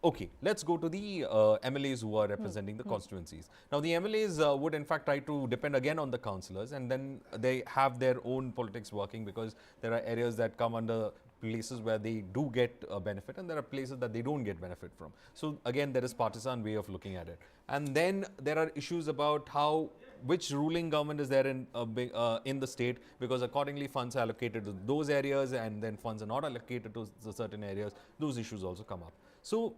Okay, let's go to the MLAs who are representing the constituencies. Now, the MLAs would in fact try to depend again on the councillors, and then they have their own politics working, because there are areas that come under places where they do get a benefit, and there are places that they don't get benefit from. So again, there is partisan way of looking at it. And then there are issues about which ruling government is there in the state, because accordingly funds are allocated to those areas, and then funds are not allocated to certain areas. Those issues also come up. So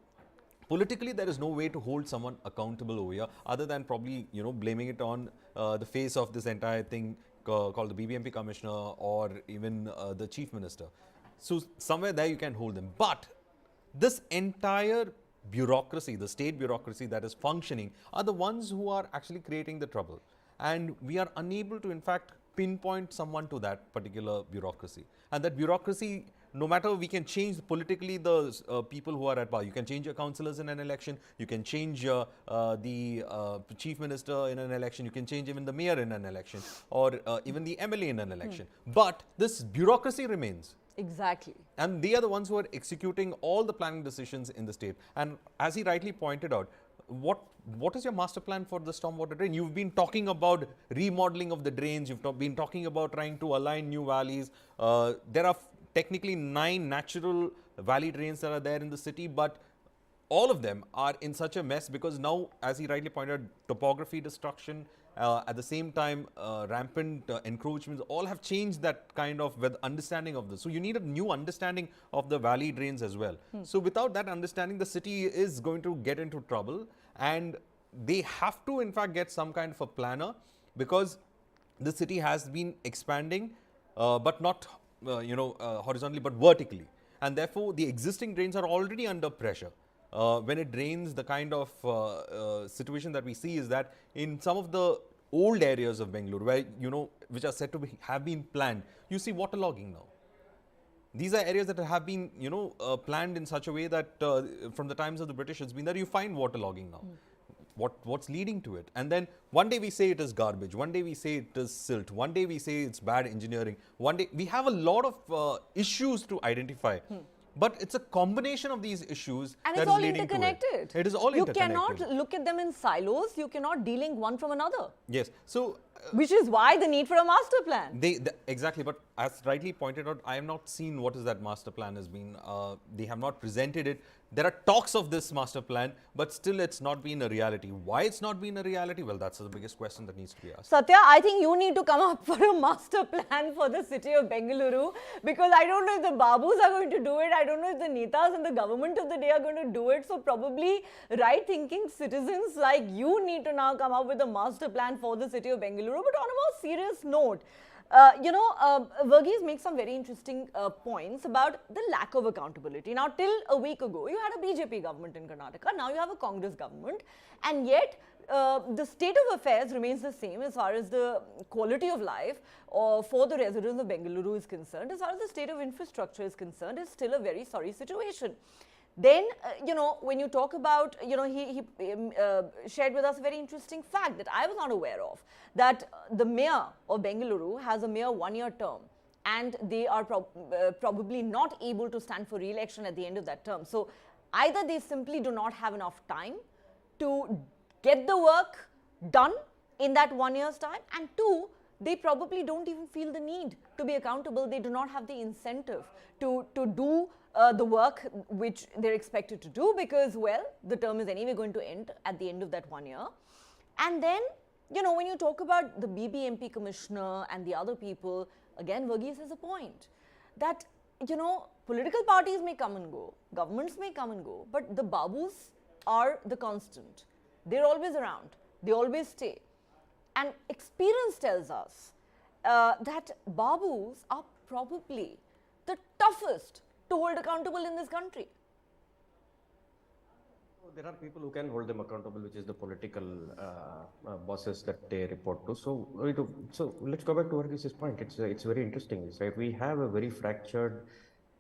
politically, there is no way to hold someone accountable over here, other than probably blaming it on the face of this entire thing called the BBMP commissioner, or even the chief minister. So somewhere there you can hold them. But this entire bureaucracy, the state bureaucracy that is functioning, are the ones who are actually creating the trouble. And we are unable to in fact pinpoint someone to that particular bureaucracy. And that bureaucracy, no matter, we can change politically the people who are at power. You can change your councillors in an election, you can change the chief minister in an election, you can change even the mayor in an election, or even the MLA in an election. But this bureaucracy remains. Exactly. And they are the ones who are executing all the planning decisions in the state. And as he rightly pointed out, what is your master plan for the stormwater drain? You've been talking about remodeling of the drains, you've been talking about trying to align new valleys. There are technically 9 natural valley drains that are there in the city, but all of them are in such a mess, because now, as he rightly pointed out, topography destruction, at the same time, rampant encroachments, all have changed that kind of understanding of this. So you need a new understanding of the valley drains as well. So without that understanding, the city is going to get into trouble, and they have to in fact get some kind of a planner, because the city has been expanding, but not horizontally, but vertically. And therefore, the existing drains are already under pressure. When it rains, the kind of situation that we see is that in some of the old areas of Bengaluru, where, which are said to have been planned, you see waterlogging now. These are areas that have been, planned in such a way that from the times of the British, it's been there, you find waterlogging now. What's leading to it? And then one day we say it is garbage, one day we say it is silt, one day we say it's bad engineering, one day we have a lot of issues to identify. But it's a combination of these issues And that it's is all leading to it. interconnected. It is all You interconnected. cannot look at them in silos. You cannot de-link one from another. Yes. So Which is why the need for a master plan. exactly, but as rightly pointed out, I have not seen what is that master plan has been. They have not presented it. There are talks of this master plan, but still it's not been a reality. Why it's not been a reality? Well, that's the biggest question that needs to be asked. Satya, I think you need to come up for a master plan for the city of Bengaluru, because I don't know if the Babus are going to do it. I don't know if the Netas and the government of the day are going to do it. So probably right-thinking citizens like you need to now come up with a master plan for the city of Bengaluru. But on a more serious note, Verghese makes some very interesting points about the lack of accountability. Now, till a week ago, you had a BJP government in Karnataka. Now you have a Congress government, and yet the state of affairs remains the same as far as the quality of life for the residents of Bengaluru is concerned. As far as the state of infrastructure is concerned, it's still a very sorry situation. Then, when you talk about, he shared with us a very interesting fact that I was not aware of, that the mayor of Bengaluru has a mere one-year term, and they are probably not able to stand for re-election at the end of that term. So either they simply do not have enough time to get the work done in that 1 year's time, and two, they probably don't even feel the need to be accountable. They do not have the incentive to do the work which they're expected to do, because, well, the term is anyway going to end at the end of that 1 year. And then, when you talk about the BBMP commissioner and the other people, again, Verghese has a point that, political parties may come and go, governments may come and go, but the Babus are the constant. They're always around. They always stay. And experience tells us that Babus are probably the toughest to hold accountable in this country. There are people who can hold them accountable, which is the political bosses that they report to. So let's go back to Verghese's point. It's very interesting, right? We have a very fractured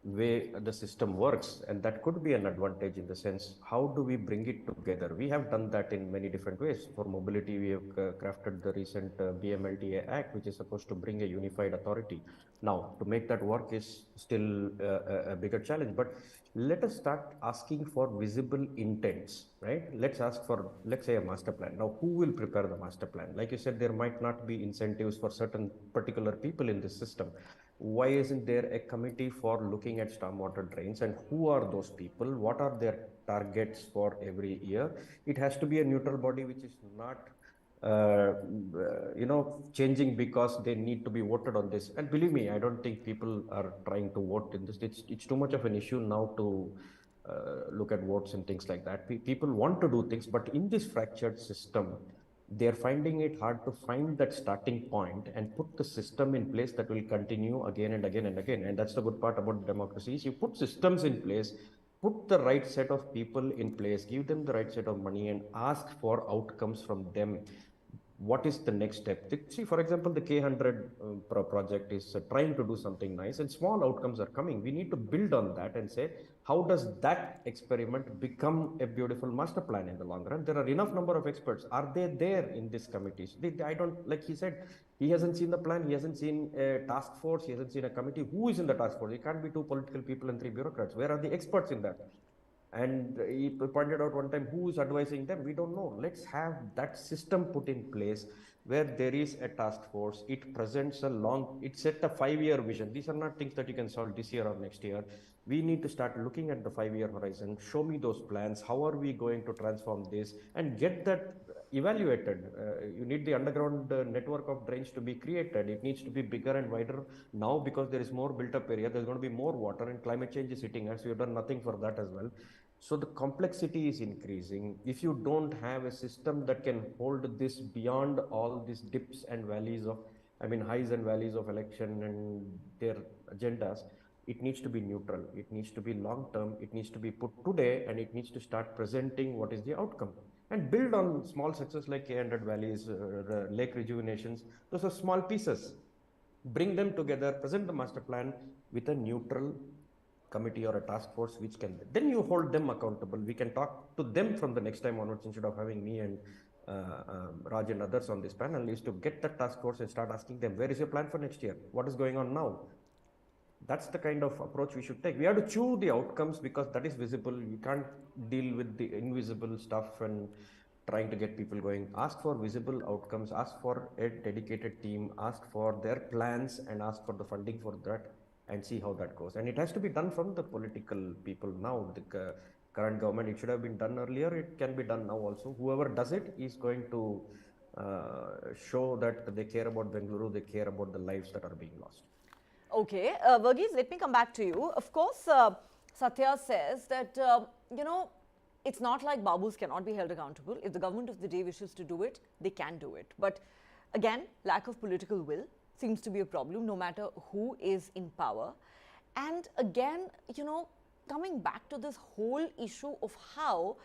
way the system works, and that could be an advantage in the sense, how do we bring it together? We have done that in many different ways. For mobility, we have crafted the recent BMLTA Act, which is supposed to bring a unified authority. Now, to make that work is still a bigger challenge, but let us start asking for visible intents, right? Let's ask for, let's say, a master plan. Now, who will prepare the master plan? Like you said, there might not be incentives for certain particular people in this system. Why isn't there a committee for looking at stormwater drains, and who are those people? What are their targets for every year? It has to be a neutral body which is not changing because they need to be voted on this. And believe me, I don't think people are trying to vote in this. It's too much of an issue now to look at votes and things like that. People want to do things, but in this fractured system, they're finding it hard to find that starting point and put the system in place that will continue again and again and again. And that's the good part about democracy, is you put systems in place, put the right set of people in place, give them the right set of money, and ask for outcomes from them. What is the next step? See, for example, the K100 project is trying to do something nice, and small outcomes are coming. We need to build on that and say, how does that experiment become a beautiful master plan in the long run? There are enough number of experts. Are they there in these committees? I don't, like he said, he hasn't seen the plan. He hasn't seen a task force. He hasn't seen a committee. Who is in the task force? It can't be 2 political people and 3 bureaucrats. Where are the experts in that? And he pointed out one time, who is advising them? We don't know. Let's have that system put in place where there is a task force. It presents it set a 5-year vision. These are not things that you can solve this year or next year. We need to start looking at the 5-year horizon. Show me those plans. How are we going to transform this and get that evaluated? You need the underground network of drains to be created. It needs to be bigger and wider now, because there is more built up area. There's going to be more water, and climate change is hitting us. We've done nothing for that as well. So the complexity is increasing. If you don't have a system that can hold this beyond all these dips and valleys of, highs and valleys of election and their agendas, it needs to be neutral. It needs to be long-term. It needs to be put today, and it needs to start presenting what is the outcome and build on small success like K100 valleys, lake rejuvenations. Those are small pieces. Bring them together, present the master plan with a neutral committee or a task force which can, then you hold them accountable. We can talk to them from the next time onwards, instead of having me and Raj and others on this panel, is to get the task force and start asking them, where is your plan for next year? What is going on now? That's the kind of approach we should take. We have to chew the outcomes because that is visible. We can't deal with the invisible stuff and trying to get people going. Ask for visible outcomes, ask for a dedicated team, ask for their plans and ask for the funding for that and see how that goes. And it has to be done from the political people now. The current government, it should have been done earlier. It can be done now also. Whoever does it is going to show that they care about Bengaluru, they care about the lives that are being lost. Okay, Verghese, let me come back to you. Of course, Satya says that, you know, it's not like Babus cannot be held accountable. If the government of the day wishes to do it, they can do it. But again, lack of political will seems to be a problem no matter who is in power. And again, you know, coming back to this whole issue of how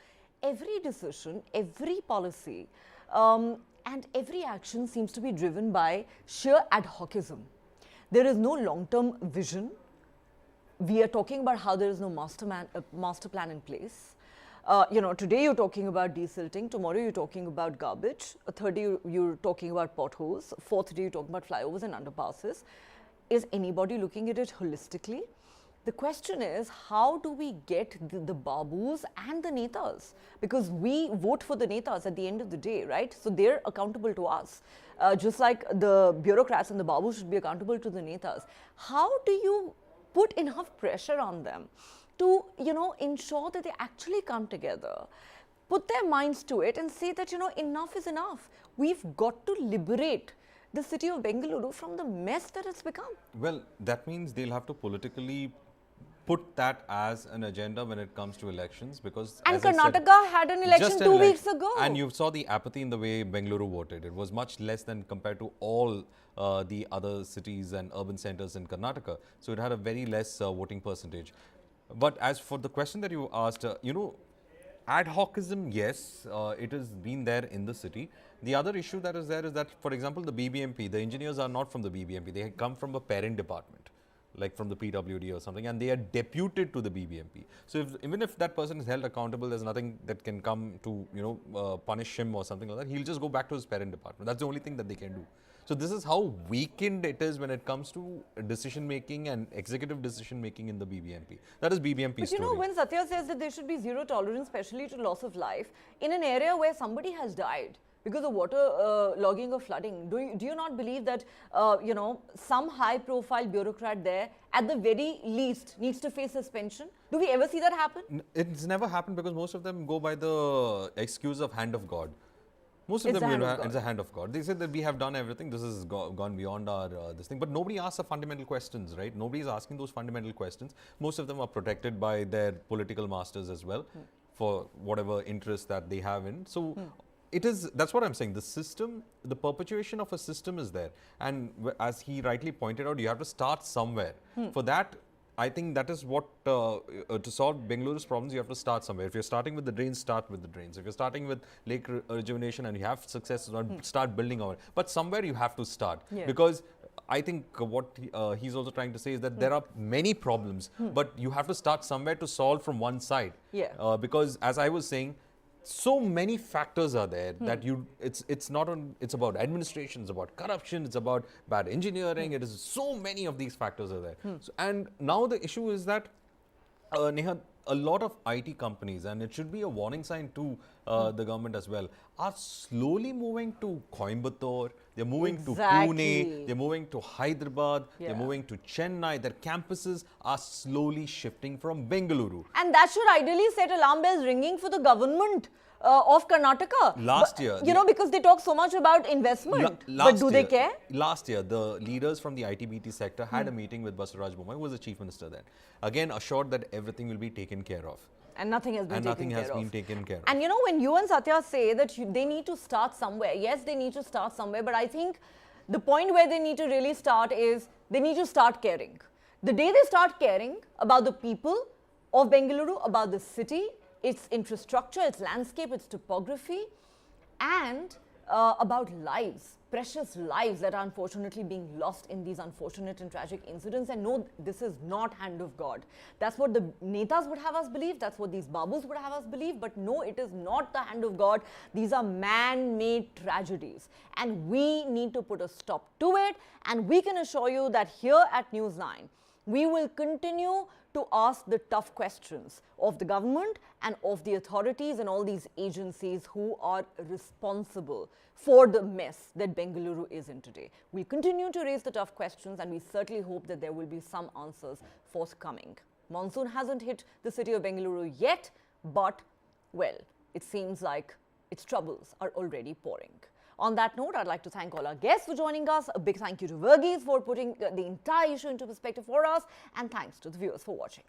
every decision, every policy and every action seems to be driven by sheer ad hocism. There is no long-term vision. We are talking about how there is no master plan in place. You know, today you're talking about desilting, tomorrow you're talking about garbage, a third day you're talking about potholes, fourth day you're talking about flyovers and underpasses. Is anybody looking at it holistically? The question is, how do we get the babus and the netas? Because we vote for the netas at the end of the day, right? So they're accountable to us. Just like the bureaucrats and the babus should be accountable to the netas. How do you put enough pressure on them to, you know, ensure that they actually come together, put their minds to it and say that, you know, enough is enough. We've got to liberate the city of Bengaluru from the mess that it's become. Well, that means they'll have to politically put that as an agenda when it comes to elections, because And as I said, Karnataka had an election just 2 weeks ago. And you saw the apathy in the way Bengaluru voted. It was much less than compared to all the other cities and urban centers in Karnataka. So it had a very less voting percentage. But as for the question that you asked, you know, ad hocism, yes, it has been there in the city. The other issue that is there is that, for example, the BBMP, the engineers are not from the BBMP. They come from a parent department, like from the PWD or something, and they are deputed to the BBMP. So even if that person is held accountable, there's nothing that can come to, you know, punish him or something like that. He'll just go back to his parent department. That's the only thing that they can do. So this is how weakened it is when it comes to decision making and executive decision making in the BBMP. That is BBMP's But you know, when Satya says that there should be zero tolerance, especially to loss of life, in an area where somebody has died because of water logging or flooding, do you not believe that, you know, some high-profile bureaucrat there, at the very least, needs to face suspension? Do we ever see that happen? It's never happened because most of them go by the excuse of hand of God. Most of It's them, the you know, hand of it's a hand of God. They said that we have done everything. This has gone beyond our this thing. But nobody asks the fundamental questions, right? Nobody is asking those fundamental questions. Most of them are protected by their political masters as well, for whatever interest that they have in. So it is. That's what I'm saying. The system, the perpetuation of a system is there, and as he rightly pointed out, you have to start somewhere. For that, I think that is what, to solve Bengaluru's problems, you have to start somewhere. If you're starting with the drains, start with the drains. If you're starting with lake rejuvenation and you have success, start building on it. But somewhere you have to start. Yeah. Because I think what he's also trying to say is that there are many problems, but you have to start somewhere to solve from one side. Yeah. Because as I was saying, so many factors are there that it's not on, it's about administration, it's about corruption, it's about bad engineering, it is so many of these factors are there. So, and now the issue is that Neha, a lot of IT companies, and it should be a warning sign to the government as well, are slowly moving to Coimbatore, they're moving to Pune, they're moving to Hyderabad, they're moving to Chennai. Their campuses are slowly shifting from Bengaluru. And that should ideally set alarm bells ringing for the government of Karnataka. Last year, you know, because they talk so much about investment. But do they care? Last year, the leaders from the IT-BT sector had a meeting with Basuraj Bommai, who was the chief minister then. Again, assured that everything will be taken care of. And nothing has been taken care of. And you know, when you and Satya say that they need to start somewhere, yes, they need to start somewhere, but I think the point where they need to really start is they need to start caring. The day they start caring about the people of Bengaluru, about the city, its infrastructure, its landscape, its topography, and about lives, precious lives that are unfortunately being lost in these unfortunate and tragic incidents. And no, this is not hand of God. That's what the netas would have us believe. That's what these babus would have us believe. But no, it is not the hand of God. These are man-made tragedies. And we need to put a stop to it. And we can assure you that here at News9, We will continue to ask the tough questions of the government and of the authorities and all these agencies who are responsible for the mess that Bengaluru is in today. We'll continue to raise the tough questions, and we certainly hope that there will be some answers forthcoming. Monsoon hasn't hit the city of Bengaluru yet, but, well, it seems like its troubles are already pouring. On that note, I'd like to thank all our guests for joining us. A big thank you to Verghese for putting the entire issue into perspective for us, and thanks to the viewers for watching.